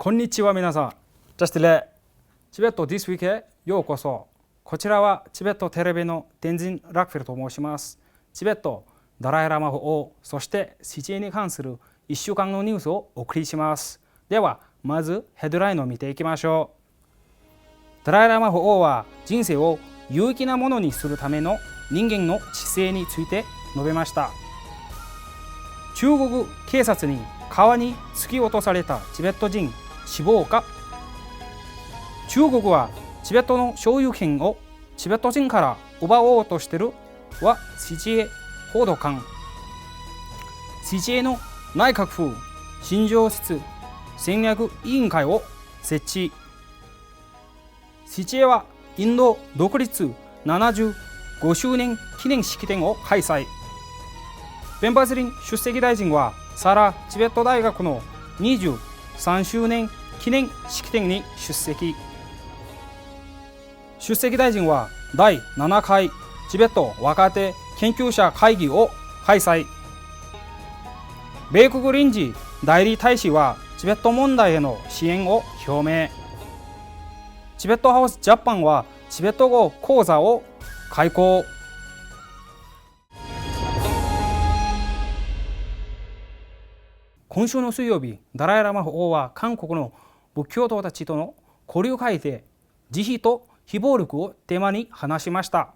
こんにちは皆さん。ジャスティレチベット This Week へようこそ。こちらはチベットテレビのテンジン・ラックフェルと申します。チベット、ダライラマ法王、そしてシチエに関する1週間のニュースをお送りします。では、まずヘッドラインを見ていきましょう。ダライラマ法王は人生を有益なものにするための人間の知性について述べました。中国警察に川に突き落とされたチベット人死亡か。中国はチベットの所有権をチベット人から奪おうとしているはCGA報道官。CGAの内閣府新庄室戦略委員会を設置。CGAはインド独立75周年記念式典を開催。ベンバズリン出席大臣はサラ・チベット大学の23周年記念式典に出席。出席大臣は第7回チベット若手研究者会議を開催。米国臨時代理大使はチベット問題への支援を表明。チベットハウスジャパンはチベット語講座を開講。今週の水曜日、ダライラマ法王は韓国の仏教徒たちとの交流会で慈悲と非暴力をテーマに話しました。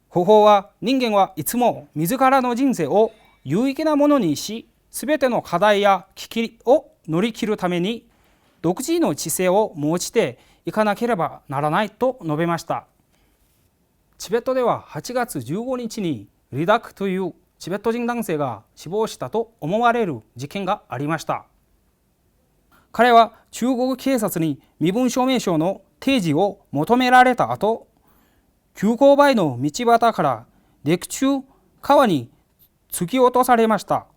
法王は人間はいつも自らの人生を有益なものにし、すべての課題や危機を乗り切るために独自の知性を持ちていかなければならないと述べました。チベットでは8月15日にリダクというチベット人男性が死亡したと思われる事件がありました。彼は中国警察に身分証明書の提示を求められた後、急勾配の道端から陸中川に突き落とされました。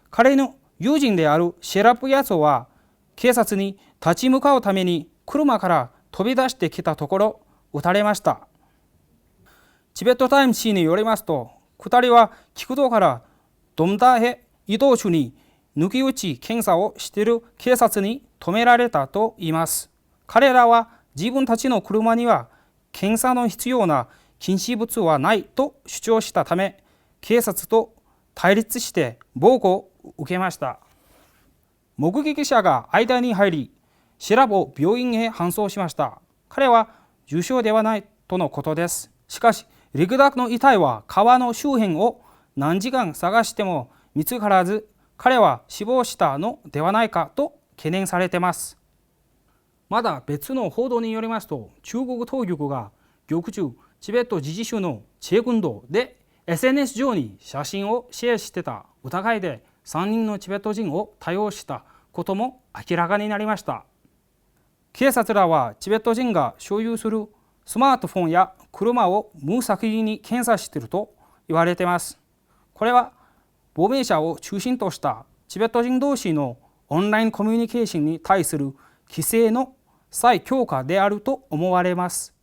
彼の友人であるシェラプヤツは警察に立ち向かうために車から飛び出してきたところ撃たれました。チベットタイム誌によりますと、2人は菊道からドンダへ移動中に抜き打ち検査をしている警察に止められたといいます。彼らは自分たちの車には検査の必要な禁止物はないと主張したため、警察と対立して暴行を受けました。目撃者が間に入り、シェラブを病院へ搬送しました。彼は重傷ではないとのことです。しかし、リグダクの遺体は川の周辺を何時間探しても見つからず、彼は死亡したのではないかと懸念されています。まだ別の報道によりますと、中国当局が獄中チベット自治州のチェグン道で SNS 上に写真をシェアしてた疑いで3人のチベット人を逮捕したことも明らかになりました。警察らはチベット人が所有するスマートフォンや車を無作為に検査していると言われています。これは亡命者を中心としたチベット人同士のオンラインコミュニケーションに対する規制の再強化であると思われます。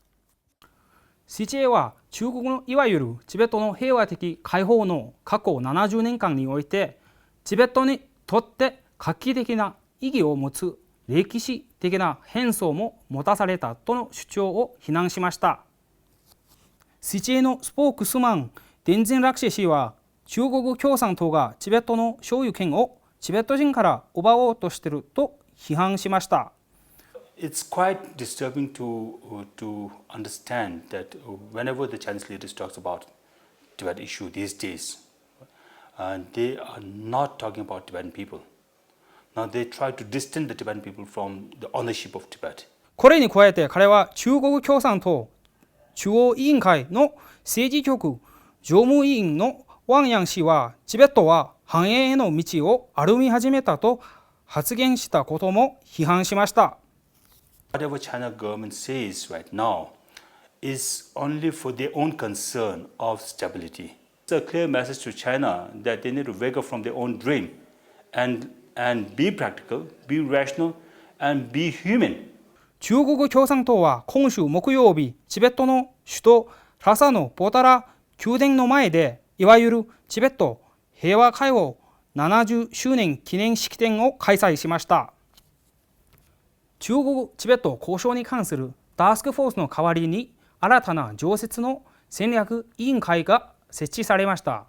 CGA は中国のいわゆるチベットの平和的解放の過去70年間において、チベットにとって画期的な意義を持つ歴史的な変遷も持たされたとの主張を非難しました。CGA のスポークスマンデンゼン・ラクシェ氏は、中国共産党がチベットの所有権をチベット人から奪おうとしていると批判しました。It's quite disturbing to understand that whenever the Chinese leaders talks about Tibet issue these days, they are not talking about Tibetan people. Now they try to distance the Tibetan people from the ownership of Tibet. これに加えて彼は中国共産党中央委員会の政治局常務委員のワンヤン氏は、チベットは繁栄への道を歩み始めたと発言したことも批判しました。Whatever China government says right now is only for their own concern of stability. It's a clear message to China that they need to wake up from their own dream and be practical, be rational, and be human. 中国共産党は今週木曜日、チベットの首都ラサのポタラ宮殿の前で、いわゆるチベット平和解放70周年記念式典を開催しました。中国チベット交渉に関するタスクフォースの代わりに新たな常設の戦略委員会が設置されました。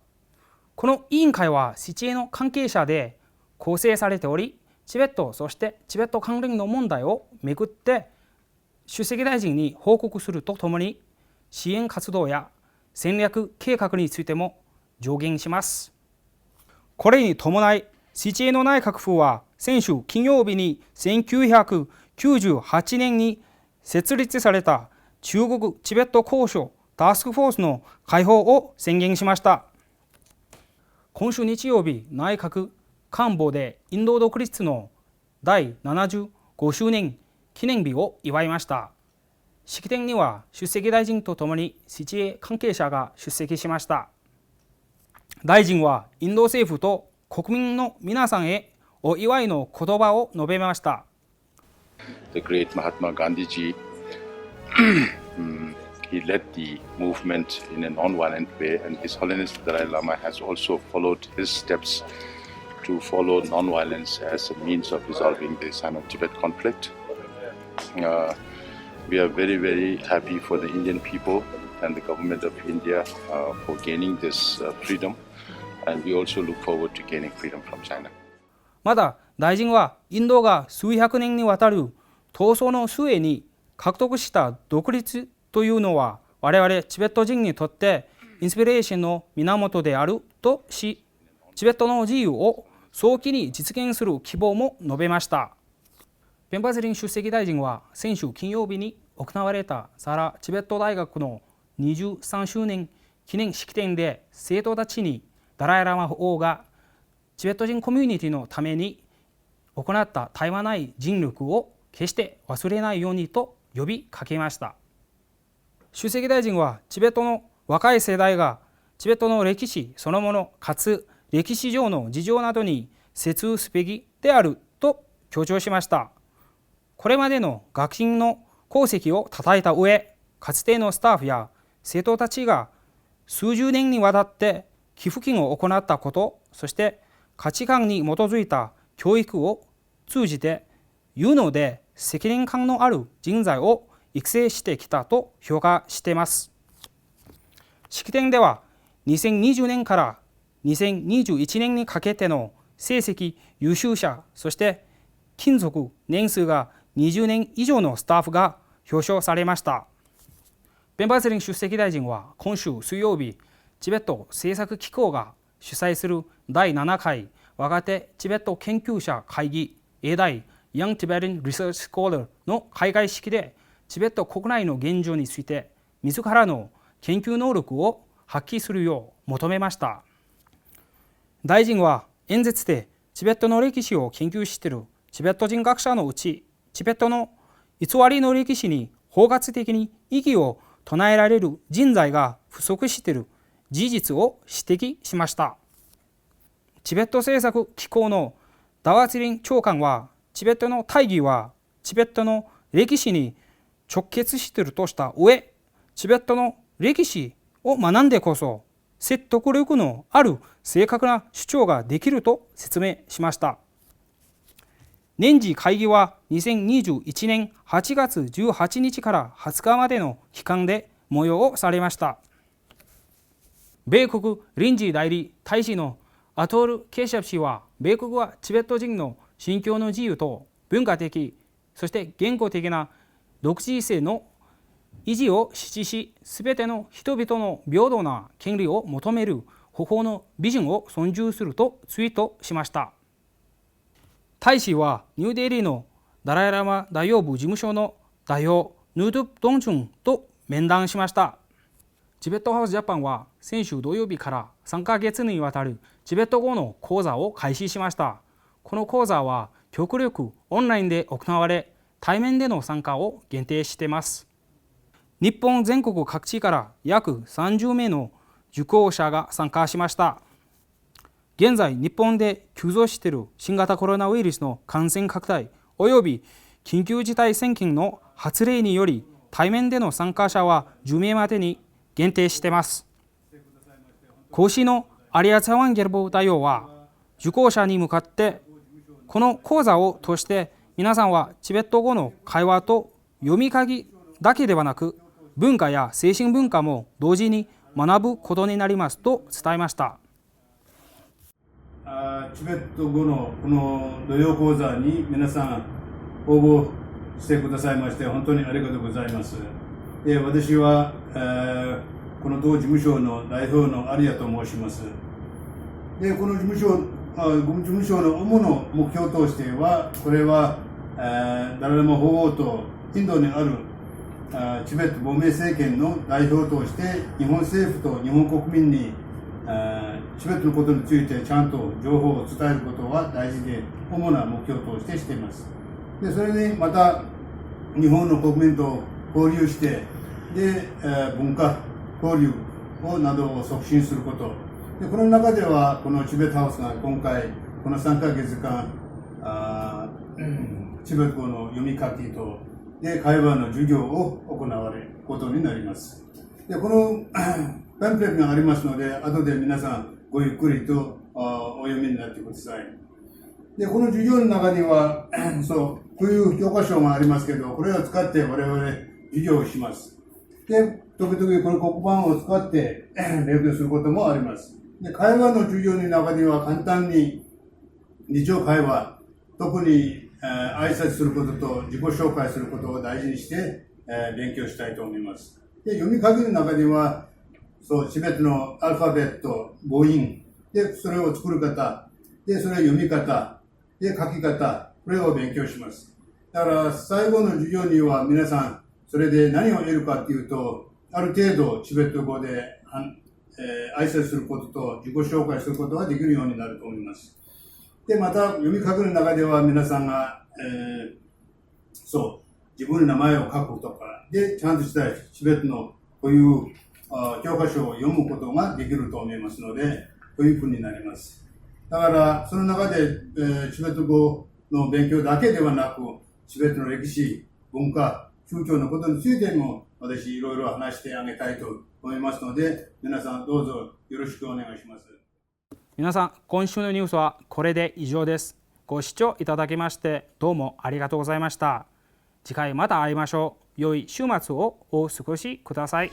この委員会は日英の関係者で構成されており、チベットそしてチベット関連の問題をめぐって主席大臣に報告するとともに支援活動や戦略計画についても助言します。これに伴い日英の内閣府は先週金曜日に1998年に設立された中国チベット交渉タスクフォースの開放を宣言しました。今週日曜日、内閣官房でインド独立の第75周年記念日を祝いました。式典には出席大臣とともに日英関係者が出席しました。大臣はインド政府と国民の皆さんへお祝いの言葉を述べました。The great Mahatma Gandhi ji, he led the movement in a non-violent way, and His Holiness the Dalai Lama has also followed his steps to follow non-violence as a means of resolving the Sino-Tibet conflict. We are very, very happy for the Indian people and the government of India for gaining this freedom, and we also look forward to gaining freedom from China. また大臣はインドが数百年にわたる闘争の末に獲得した独立というのは我々チベット人にとってインスピレーションの源であるとし、チベットの自由を早期に実現する希望も述べました。ペンパズリン出席大臣は先週金曜日に行われたサラチベット大学の23周年記念式典で生徒たちにダライラマ法王がチベット人コミュニティのために行った絶え間ない尽力を決して忘れないようにと呼びかけました。出席大臣はチベットの若い世代がチベットの歴史そのものかつ歴史上の事情などに精通すべきであると強調しました。これまでの学生の功績をたたえた上、かつてのスタッフや生徒たちが数十年にわたって寄付金を行ったこと、そして価値観に基づいた教育を通じて有能で責任感のある人材を育成してきたと評価しています。式典では2020年から2021年にかけての成績優秀者、そして勤続年数が20年以上のスタッフが表彰されました。ペンパーズリン出席大臣は今週水曜日、チベット政策機構が主催する第7回若手チベット研究者会議 A-Day Young Tibetan Research Scholar の開会式でチベット国内の現状について自らの研究能力を発揮するよう求めました。大臣は演説でチベットの歴史を研究しているチベット人学者のうちチベットの偽りの歴史に包括的に異議を唱えられる人材が不足している事実を指摘しました。チベット政策機構のダワツリン長官はチベットの大義はチベットの歴史に直結しているとした上、チベットの歴史を学んでこそ説得力のある正確な主張ができると説明しました。年次会議は2021年8月18日から20日までの期間で催されました。米国臨時代理大使のアトール・ケシャプ氏は、米国はチベット人の信教の自由と文化的、そして言語的な独自性の維持を支持し、すべての人々の平等な権利を求める方法のビジョンを尊重するとツイートしました。大使はニューデリーのダライラマ大王部事務所の代表ヌードゥプ・ドンチュンと面談しました。チベットハウスジャパンは先週土曜日から3ヶ月にわたるチベット語の講座を開始しました。この講座は極力オンラインで行われ、対面での参加を限定しています。日本全国各地から約30名の受講者が参加しました。現在日本で急増している新型コロナウイルスの感染拡大および緊急事態宣言の発令により、対面での参加者は10名までに限定しています。講師のアリア・ツァワンゲルボ大王は受講者に向かって、この講座を通して皆さんはチベット語の会話と読み書きだけではなく、文化や精神文化も同時に学ぶことになりますと伝えました。チベット語のこの土曜講座に皆さん応募してくださいまして本当にありがとうございます。私は、この同事務所の代表の有谷と申します。でこの事務所の主な目標としては、これは、ダライラマ法王とインドにあるチベット亡命政権の代表として日本政府と日本国民にチベットのことについてちゃんと情報を伝えることは大事で、主な目標としてしています。でそれにまた日本の国民と交流してで、文化交流などを促進すること。でこの中ではこのチベットハウスが今回この3ヶ月間チベット語の読み書きとで会話の授業を行われることになります。でこのパンフレットがありますので、後で皆さんごゆっくりとお読みになってください。でこの授業の中にはこういう教科書がありますけど、これを使って我々授業をします。で時々この黒板を使って勉強することもあります。で会話の授業の中には簡単に日常会話、特に挨拶することと自己紹介することを大事にして勉強したいと思います。で読み書きの中にはチベットのアルファベット、母音でそれを作る方でそれを読み方で書き方、これを勉強します。だから最後の授業には皆さんそれで何を得るかというと、ある程度チベット語で挨拶することと自己紹介することができるようになると思います。でまた読み書きの中では皆さんが、自分の名前を書くとかでちゃんとしたチベットのこういう教科書を読むことができると思いますので、こういうふうになります。だからその中で、チベット語の勉強だけではなく、チベットの歴史、文化、宗教のことについても私いろいろ話してあげたいと思いますので、皆さんどうぞよろしくお願いします。皆さん、今週のニュースはこれで以上です。ご視聴いただきましてどうもありがとうございました。次回また会いましょう。良い週末をお過ごしください。